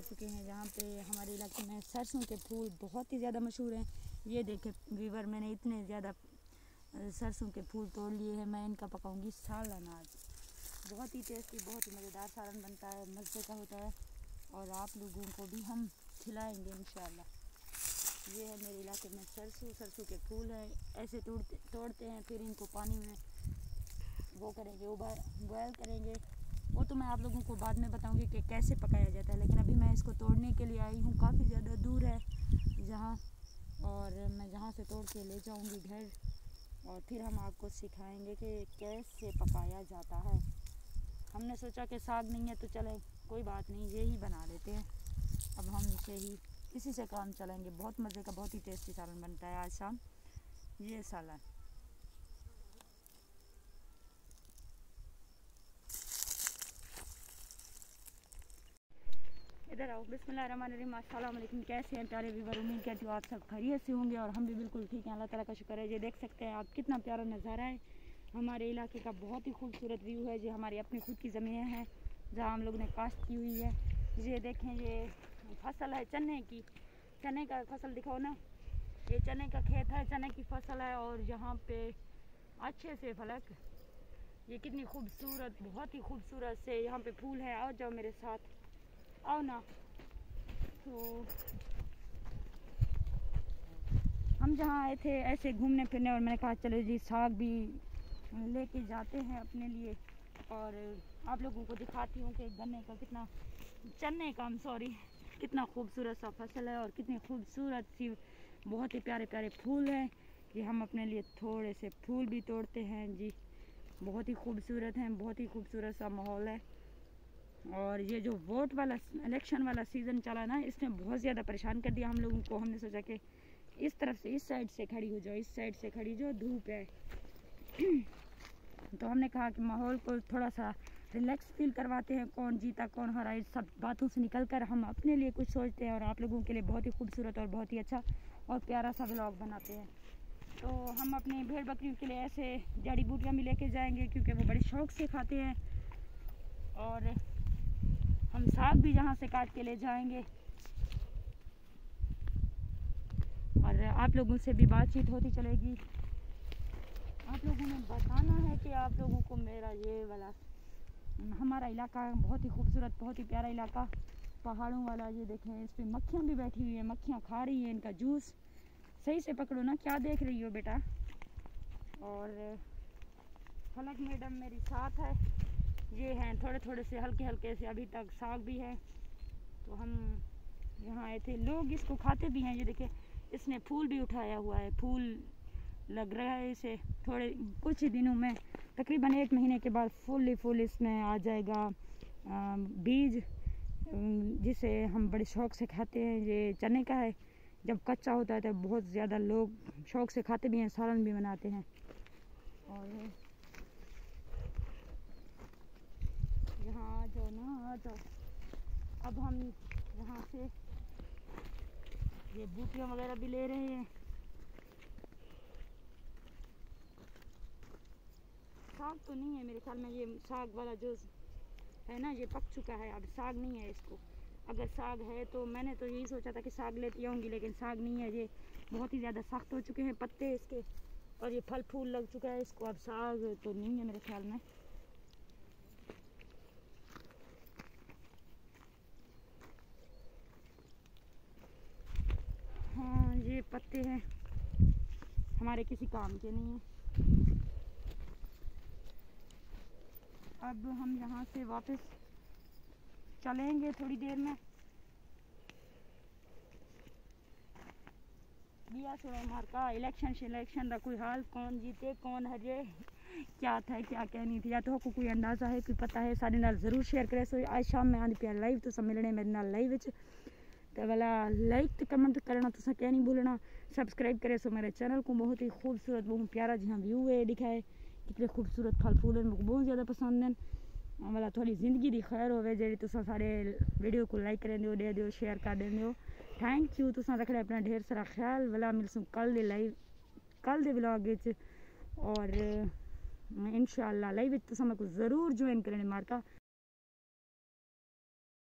चुके हैं जहाँ पे हमारे इलाके में सरसों के फूल बहुत ही ज़्यादा मशहूर हैं। ये देखें वीवर, मैंने इतने ज़्यादा सरसों के फूल तोड़ लिए हैं। मैं इनका पकाऊंगी सालन आज। बहुत ही टेस्टी, बहुत ही मज़ेदार सालन बनता है, मज़े का होता है और आप लोगों को भी हम खिलाएंगे इंशाल्लाह। ये है मेरे इलाके में सरसों के फूल हैं। ऐसे तोड़ते हैं, फिर इनको पानी में वो करेंगे, बॉयल करेंगे। वो तो मैं आप लोगों को बाद में बताऊंगी कि कैसे पकाया जाता है, लेकिन अभी मैं इसको तोड़ने के लिए आई हूँ। काफ़ी ज़्यादा दूर है जहाँ, और मैं जहाँ से तोड़ के ले जाऊँगी घर, और फिर हम आपको सिखाएंगे कि कैसे पकाया जाता है। हमने सोचा कि साग नहीं है तो चले कोई बात नहीं, ये ही बना लेते हैं। अब हम इसी से काम चलेंगे। बहुत मज़े का, बहुत ही टेस्टी सालन बनता है आज शाम। ये सालन इधर आओ। बिस्मिल्लाहिर्रहमानिर्रहीम। अस्सलाम वालेकुम। कैसे हैं प्यारे व्यूअर? उम्मीद करती हूँ आप सब खैरियत से होंगे और हम भी बिल्कुल ठीक हैं। अल्लाह ताला का शुक्र है। ये देख सकते हैं आप कितना प्यारा नज़ारा है हमारे इलाके का। बहुत ही खूबसूरत व्यू है। ये हमारी अपनी खुद की ज़मीनें हैं जहाँ हम लोग ने काश्त की हुई है। ये देखें, ये फसल है चने की। चने का फसल दिखाओ ना। ये चने का खेत है, चने की फसल है। और यहाँ पे अच्छे से फलक, ये कितनी खूबसूरत, बहुत ही खूबसूरत से यहाँ पे फूल है। आओ जाओ मेरे साथ, आओ ना। तो हम जहाँ आए थे ऐसे घूमने फिरने, और मैंने कहा चलो जी साग भी लेके जाते हैं अपने लिए, और आप लोगों को दिखाती हूँ कि चने का कितना खूबसूरत सा फसल है और कितनी खूबसूरत सी बहुत ही प्यारे प्यारे फूल हैं। कि हम अपने लिए थोड़े से फूल भी तोड़ते हैं जी। बहुत ही खूबसूरत हैं, बहुत ही खूबसूरत सा माहौल है। और ये जो वोट वाला इलेक्शन वाला सीज़न चला ना, इसने बहुत ज़्यादा परेशान कर दिया हम लोगों को। हमने सोचा कि इस तरफ से, इस साइड से खड़ी हो जाओ, इस साइड से खड़ी जो धूप है तो हमने कहा कि माहौल को थोड़ा सा रिलैक्स फील करवाते हैं। कौन जीता कौन हारा, इस सब बातों से निकल कर हम अपने लिए कुछ सोचते हैं और आप लोगों के लिए बहुत ही खूबसूरत और बहुत ही अच्छा और प्यारा सा व्लॉग बनाते हैं। तो हम अपनी भेड़ बकरियों के लिए ऐसे जड़ी बूटियाँ भी लेके जाएंगे क्योंकि वो बड़े शौक़ से खाते हैं। और हम साग भी यहाँ से काट के ले जाएंगे और आप लोगों से भी बातचीत होती चलेगी। आप लोगों ने बताना है कि आप लोगों को मेरा ये वाला हमारा इलाका बहुत ही खूबसूरत, बहुत ही प्यारा इलाका, पहाड़ों वाला। ये देखें, इस पर मक्खियाँ भी बैठी हुई हैं, मक्खियाँ खा रही हैं इनका जूस। सही से पकड़ो ना, क्या देख रही हो बेटा। और फलक मैडम मेरी साथ है। ये हैं थोड़े थोड़े से हल्के हल्के से, अभी तक साग भी है। तो हम यहाँ आए थे, लोग इसको खाते भी हैं। ये देखें, इसने फूल भी उठाया हुआ है, फूल लग रहा है इसे। थोड़े कुछ ही दिनों में, तकरीबन 1 महीने के बाद फूल इसमें आ जाएगा बीज, जिसे हम बड़े शौक़ से खाते हैं। ये चने का है। जब कच्चा होता है तो बहुत ज़्यादा लोग शौक़ से खाते भी हैं, सालन भी बनाते हैं। और यहाँ आ जाओ ना, आ जाओ। अब हम यहाँ से ये बूटियाँ वगैरह भी ले रहे हैं। साग तो नहीं है मेरे ख्याल में, ये साग वाला जो है ना ये पक चुका है, अब साग नहीं है इसको। अगर साग है तो मैंने तो यही सोचा था कि साग लेती आऊँगी, लेकिन साग नहीं है। ये बहुत ही ज़्यादा सख्त हो चुके हैं पत्ते इसके, और ये फल फूल लग चुका है इसको। अब साग तो नहीं है मेरे ख्याल में। हाँ, ये पत्ते हैं, हमारे किसी काम के नहीं हैं। अब हम यहाँ से वापस चलेंगे थोड़ी देर में। दिया सुनो मार्का, इलेक्शन का कोई हाल, कौन जीते कौन हरे, क्या था क्या कहनी थी, या तो आपको कोई अंदाज़ा है, कोई पता है, सारे नाल ज़रूर शेयर करे। सो आज शाम में आंदी पिया लाइव, तो सब मिलने मेरे नाल लाइव तो वाला लाइक तो कमेंट करना तो क्या नहीं भूलना, सब्सक्राइब करे सो मेरे चैनल को। बहुत ही खूबसूरत, बहुत प्यारा जहाँ व्यू है दिखाए, कितने खूबसूरत फल फूल मुझे बहुत ज़्यादा पसंद हैं। वाला थोड़ी जिंदगी दी खैर होवे जी, तुम सारे वीडियो को लाइक कर दो, दे दो, शेयर कर दो। Thank you. तुम रखना अपना ढेर सारा ख्याल। वाला मिलसूँ कल दे लाइव, कल दे व्लॉग। और इंशाअल्लाह लाइव तुम मेरे को ज़रूर ज्वाइन करने मारका।